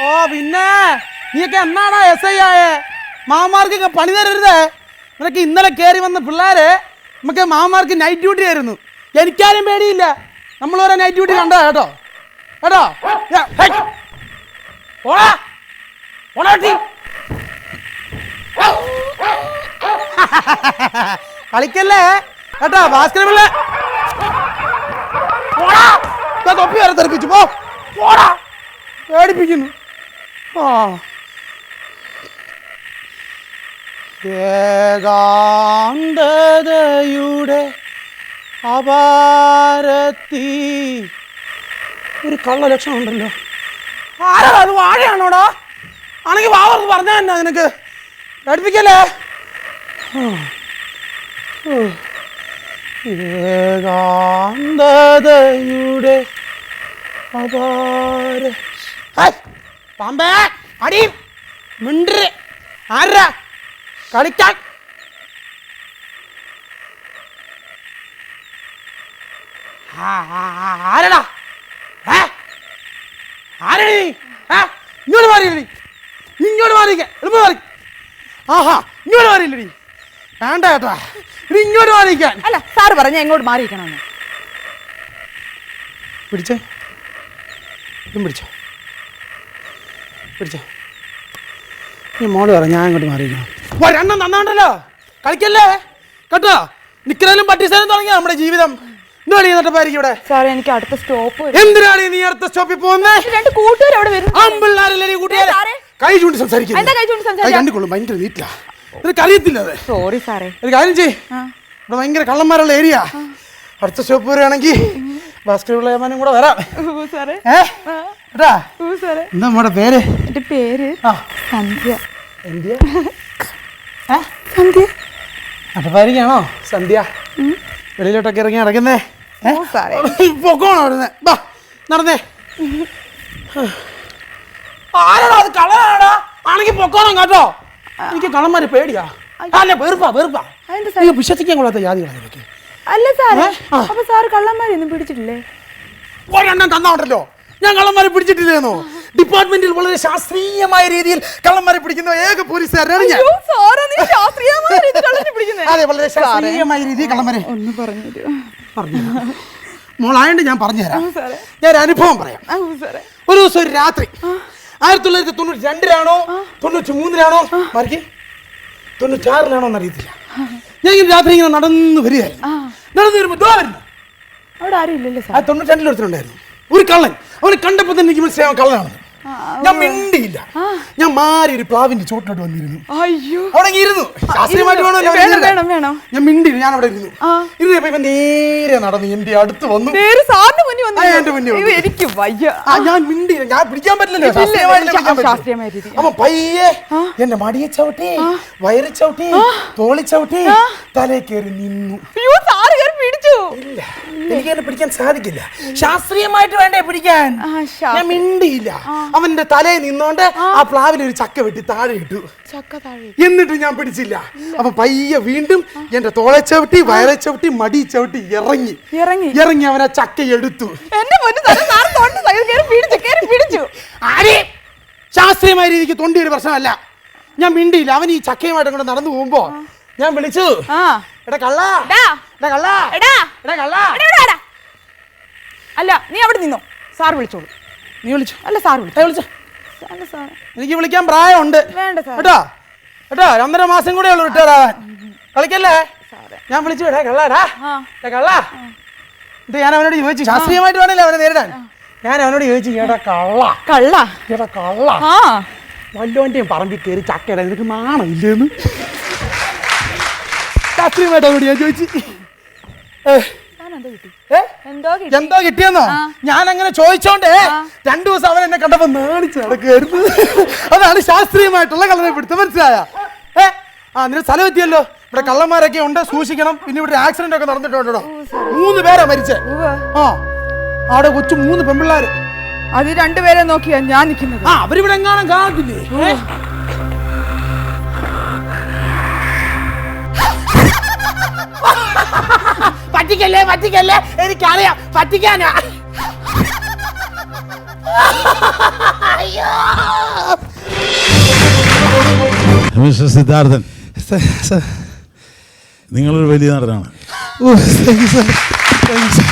ഓ പിന്നെ നീയൊക്കെ എന്നാടാ SI ആയേ? മാമാർക്കൊക്കെ പണി തരരുതേ. നിനക്ക് ഇന്നലെ കയറി വന്ന പിള്ളേര് നമുക്ക് മാമാർക്ക് നൈറ്റ് ഡ്യൂട്ടി ആയിരുന്നു. എനിക്കാരും പേടിയില്ല. നമ്മൾ ഓരോ നൈറ്റ് ഡ്യൂട്ടി കണ്ടോ കേട്ടോ കേട്ടോ. ഓടാ ഓടാട്ടി കളിക്കല്ലേ കേട്ടോ. ഭാസ്കര പിള്ളേ തൊപ്പി വരെ തെറിപ്പിച്ചു പോ. ഓടാ പേടിപ്പിക്കുന്നു. ആ ഏകാന്തതയുടെ അപാരത്തി ഒരു കള്ള ലക്ഷണം ഉണ്ടല്ലോ. ആരാ അത്? വാഴയാണോടാ? ആണെങ്കിൽ വാവർന്ന് പറഞ്ഞാൽ എന്നാ നിനക്ക്? പേടിപ്പിക്കല്ലേ. ഏകാന്തതയുടെ അപാര പാമ്പേ അടി മിണ്ടര്. ആരാ കളിക്കാൻ? ആരടാ? ആരടി? ഇങ്ങോട്ട് മാറിയില്ലടി. ഇങ്ങോട്ട് മാറിക്ക. എളുപ്പം മാറി. ആഹാ ഇങ്ങോട്ട് മാറിയില്ലടി. വേണ്ട കേട്ടാ. ഇനി ഇങ്ങോട്ട് മാറിയിക്കാൻ. അല്ല സാറ് പറഞ്ഞ എങ്ങോട്ട് മാറിയിരിക്കണമെന്ന്. പിടിച്ചേ. ഇതും പിടിച്ചോ. പിടിച്ചോ. ഈ മോള് പറ ഞാൻ ഇങ്ങോട്ട് മാറിയിരിക്കണം. ഒരെണ്ണം തന്നാണ്ടല്ലോ. കളിക്കല്ലേ കേട്ടോ. നിക്കലും പട്ടിസാനും തുടങ്ങിയ നമ്മുടെ ജീവിതം. എന്താണ് ചെയ്യുന്നപ്പായിരിക്കും ഇവിടെ? സാറേ എനിക്ക് അടുത്ത സ്റ്റോപ്പ്. എന്തിനാണ് നീ അടുത്ത സ്റ്റോപ്പിൽ പോകുന്നത്? രണ്ട് കൂട്ടുകാർ അവിടെ വരുന്നു. ആമ്പിള്ളാരല്ലേ കൂട്ടുകാരെ? കൈ ചൂണ്ടി സംസാരിക്കുന്നു. കണ്ടുകൊള്ളും. ഭയങ്കര നീറ്റില്ല. നിനക്ക് അറിയത്തില്ല അത്. സോറി സാറേ. ഒരു കാര്യം ചെയ്യ്. ഇവിടെ ഭയങ്കര കള്ളന്മാരുള്ള ഏരിയ. അടുത്ത സ്റ്റോപ്പ് വരികയാണെങ്കിൽ ഭാസ്കർ പിള്ളേമാനും കൂടെ വരാം. എന്താ നമ്മുടെ പേര്? എന്റെ പേര് സന്ധ്യ. സന്ധ്യ സന്ധ്യ അട്ടപ്പാരിക്കാണോ സന്ധ്യ? വെളിയിലോട്ടൊക്കെ ഇറങ്ങി നടക്കുന്നേ? പൊക്കോണോ വരുന്നേ? ബാ നടന്നേ. ആരാടാ അത്? കളറാടാ. ആണെങ്കിൽ പൊക്കോണം കേട്ടോ. എനിക്ക് കള്ളന്മാരെ പേടിയാ. അല്ല വെറുപ്പാ വെറുപ്പാ. വിശ്വസിക്കാൻ കൊള്ളാത്ത ജാതികളാണ്. അല്ല സാറേ അപ്പൊ സാറ് കള്ളന്മാരെയൊന്നും പിടിച്ചിട്ടില്ലേ? ഒരെണ്ണം തന്നോണ്ടല്ലോ. ഞാൻ കള്ളന്മാരെ പിടിച്ചിട്ടില്ലേന്നോ? ഡിപ്പാർട്ട്മെന്റിൽ വളരെ ശാസ്ത്രീയമായ രീതിയിൽ കള്ളന്മാരെ പിടിക്കുന്ന ഏക പോലീസുകാരനാണ് ഞാൻ. അതെ വളരെ ശാസ്ത്രീയമായ രീതിയിൽ കള്ളന്മാരെ ഒന്ന് പറഞ്ഞു മോളായോണ്ട് ഞാൻ പറഞ്ഞുതരാം. ഞാൻ അനുഭവം പറയാം. ഒരു ദിവസം ഒരു രാത്രി 1992-ലാണോ 93-ലാണോ മാർക്ക് 96-ലാണോ എന്നറിയത്തില്ല. ഞാൻ ഇങ്ങനെ രാത്രി ഇങ്ങനെ നടന്നു വരികയായിരുന്നു. നടന്നു വരുമ്പോ വരുന്നു. അവിടെ ആരും ഇല്ലല്ലോ സാർ. 92-ൽ ഒരുത്തനുണ്ടായിരുന്നു. ഒരു കള്ളൻ. അവനെ കണ്ടപ്പോ തന്നെ എനിക്ക് മനസ്സിലാവും കള്ളനാണ്. ഞാൻ മിണ്ടിയില്ല. ഞാൻ മാറി ഒരു പ്ലാവിന്റെ ചോട്ടിലോട്ട് വന്നിരുന്നു. അവിടെ ഇരുന്നു. ശാസ്ത്രീയമായിട്ട് വേണോ? ഞാൻ മിണ്ടില്ല. ഞാൻ അവിടെ ഇരുന്നു. ഇരുന്നപ്പോ ഇവൻ നേരെ നടന്നു എന്റെ അടുത്ത് വന്നു. എന്റെ മുന്നിൽ എനിക്ക് വയ്യ. ഞാൻ മിണ്ടില്ല. ഞാൻ പിടിക്കാൻ പറ്റില്ലല്ലോ. അപ്പൊ പയ്യെ എന്റെ മടിയെ ചവിട്ടി, വയറ് ചവിട്ടി, തോളി ചവിട്ടി, തലേ കയറി നിന്നു. ഇല്ല എനിക്ക് എന്നെ പിടിക്കാൻ സാധിക്കില്ല. ശാസ്ത്രീയമായിട്ട് വേണ്ടേ പിടിക്കാൻ. ഞാൻ മിണ്ടിയില്ല. അവന്റെ തലയിൽ നിന്നോണ്ട് ആ പ്ലാവിൽ ഒരു ചക്ക വെട്ടി താഴെ ഇട്ടു. എന്നിട്ട് ഞാൻ പിടിച്ചില്ല. അപ്പൊ പയ്യെ വീണ്ടും എന്റെ തോളെ ചവിട്ടി, വയറെ ചവിട്ടി, മടി ചവിട്ടി ഇറങ്ങി അവൻ ആ ചക്ക എടുത്തു. ശാസ്ത്രീയമായ രീതിക്ക് തൊണ്ടി ഒരു പ്രശ്നമല്ല. ഞാൻ മിണ്ടിയില്ല. അവൻ ഈ ചക്കയുമായിട്ട് കൂടെ നടന്നു പോകുമ്പോ ഞാൻ വിളിച്ചു, എടാ കള്ളാ, എടാ കള്ളാ, എടാ കള്ളാ. അല്ല നീ അവിടെ നിന്നോ. സാർ വിളിച്ചോളൂ. നീ വിളിച്ചു? അല്ല സാർ വിളിച്ചു. എനിക്ക് വിളിക്കാൻ പ്രായമുണ്ട് കേട്ടോ. കേട്ടോ 1.5 മാസം കൂടെ ഉള്ളു റിട്ടയർ ആവാൻ. കളിക്കല്ലേ. ഞാൻ വിളിച്ചു എടാ കള്ളാടാ, കള്ളാ. ഇത് ഞാൻ അവനോട് ചോദിച്ചു. ശാസ്ത്രീയമായിട്ട് വേണമല്ലോ അവനെ നേരിടാൻ. ഞാൻ അവനോട് ചോദിച്ചു എടാ കള്ളാ, എടാ കള്ളാ, വല്ലോന്റെയും പറമ്പിൽ കയറി ചക്കയിടാൻ നിനക്ക് നാണമില്ലേന്ന് ശാസ്ത്രീയമായിട്ട് അവനോട് ഞാൻ ചോദിച്ചു. എന്തോ കിട്ടിയെന്നോ? ഞാൻ അങ്ങനെ ചോദിച്ചോണ്ട് 2 ദിവസം അവൻ എന്നെ കണ്ടപ്പോ നാണിച്ച് നടക്കുകയായിരുന്നു. അതാണ് ശാസ്ത്രീയമായിട്ടുള്ള കള്ളനെ പിടുത്തം. മനസ്സിലായ? നിന്റെ സ്ഥലം എത്തിയല്ലോ. ഇവിടെ കള്ളന്മാരൊക്കെ ഉണ്ട്, സൂക്ഷിക്കണം. പിന്നെ ഇവിടെ ആക്സിഡന്റ് ഒക്കെ നടന്നിട്ടുണ്ടോ? 3 പേരാ മരിച്ചേ. അവിടെ കൊച്ചു 3 പെൺപിള്ളേര്. അത് 2 പേരെ നോക്കിയാ ഞാൻ നിൽക്കുന്നത്. അവരിവിടെ എങ്ങാനും കാണത്തില്ലേ? പറ്റിക്കല്ലേ എനിക്കറിയാം പറ്റിക്കാനാ. അയ്യോ മിസ്റ്റർ സിദ്ധാർത്ഥൻ, സാർ. നിങ്ങളൊരു വലിയ നടനാണ്. ഓ thank you sir. Thank you sir.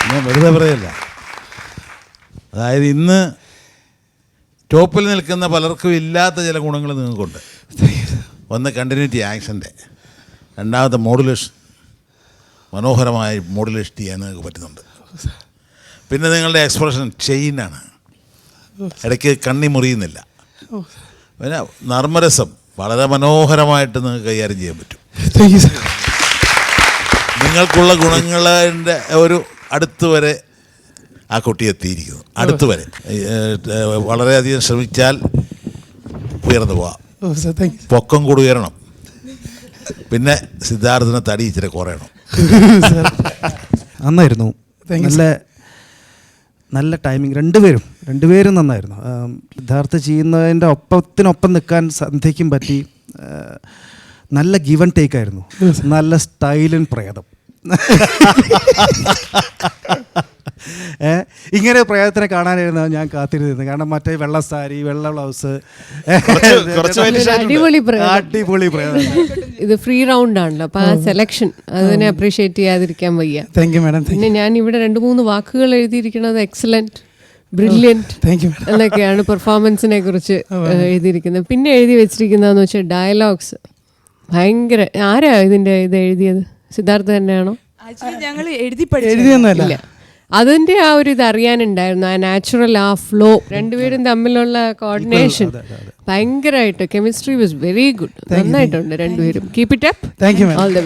ഞാൻ വെറുതെ പറയല്ല. അതായത് ഇന്ന് ടോപ്പിൽ നിൽക്കുന്ന പലർക്കും ഇല്ലാത്ത ചില ഗുണങ്ങൾ നിങ്ങൾക്കുണ്ട്. ഒന്ന് കണ്ടിന്യൂറ്റി ആക്ഷൻ്റെ, രണ്ടാമത്തെ മോഡുലേഷൻ, മനോഹരമായി മോഡുലേഷൻ ചെയ്യാൻ നിങ്ങൾക്ക് പറ്റുന്നുണ്ട്. പിന്നെ നിങ്ങളുടെ എക്സ്പ്രഷൻ ചെയിനാണ്, ഇടയ്ക്ക് കണ്ണി മുറിയുന്നില്ല. പിന്നെ നർമ്മരസം വളരെ മനോഹരമായിട്ട് നിങ്ങൾക്ക് കൈകാര്യം ചെയ്യാൻ പറ്റും. Thank you sir. നിങ്ങൾക്കുള്ള ഗുണങ്ങളുടെ ഒരു അടുത്ത് വരെ ആ കുട്ടി എത്തിയിരിക്കുന്നു. അടുത്ത് വരെ വളരെയധികം ശ്രമിച്ചാൽ ഉയർന്നു പോവാം. ഓ സാർ താങ്ക് യു. പൊക്കം കൂടി ഉയരണം. പിന്നെ സിദ്ധാർത്ഥന് തടി ഇച്ചിരി കുറയണം. നന്നായിരുന്നു. നല്ല ടൈമിങ്. രണ്ടുപേരും നന്നായിരുന്നു. സിദ്ധാർത്ഥ ചെയ്യുന്നതിൻ്റെ ഒപ്പത്തിനൊപ്പം നിൽക്കാൻ സന്ധ്യയ്ക്കും പറ്റി. നല്ല ഗിവ് ആൻഡ് ടേക്ക് ആയിരുന്നു. നല്ല സ്റ്റൈലൻ പ്രേതം. ഇങ്ങനെ പ്രേതത്തിനെ കാണാനായിരുന്നു ഞാൻ കാത്തിരുന്നത്. കാരണം മറ്റേ വെള്ള സാരി, വെള്ള ബ്ലൗസ്, അടിപൊളി പ്രേതം. ഇത് ഫ്രീ റൗണ്ട് ആണല്ലോ, അപ്പൊ ആ സെലക്ഷൻ അതിനെ അപ്രീഷിയേറ്റ് ചെയ്യാതിരിക്കാൻ വയ്യ. Thank you madam. പിന്നെ ഞാൻ ഇവിടെ 2-3 വാക്കുകൾ എഴുതിയിരിക്കുന്നത് എക്സലന്റ്, ബ്രില്യൻറ്റ് എന്നൊക്കെയാണ് പെർഫോമൻസിനെ കുറിച്ച് എഴുതിയിരിക്കുന്നത്. പിന്നെ എഴുതി വെച്ചിരിക്കുന്നതെന്ന് വെച്ചാൽ ഡയലോഗ്സ് ഭയങ്കര. ആരാ ഇത് എഴുതിയത്? സിദ്ധാർത്ഥ തന്നെയാണോ? ഞങ്ങൾ എഴുതിയൊന്നുമല്ല. അതിന്റെ ആ ഒരു ഇത് അറിയാനുണ്ടായിരുന്നു. ആ നാച്ചുറൽ, ആ ഫ്ലോ, രണ്ടുപേരും തമ്മിലുള്ള കോർഡിനേഷൻ ഭയങ്കരമായിട്ട്. Chemistry was very good. നന്നായിട്ടുണ്ട് രണ്ടുപേരും. Keep it up. Thank you. All the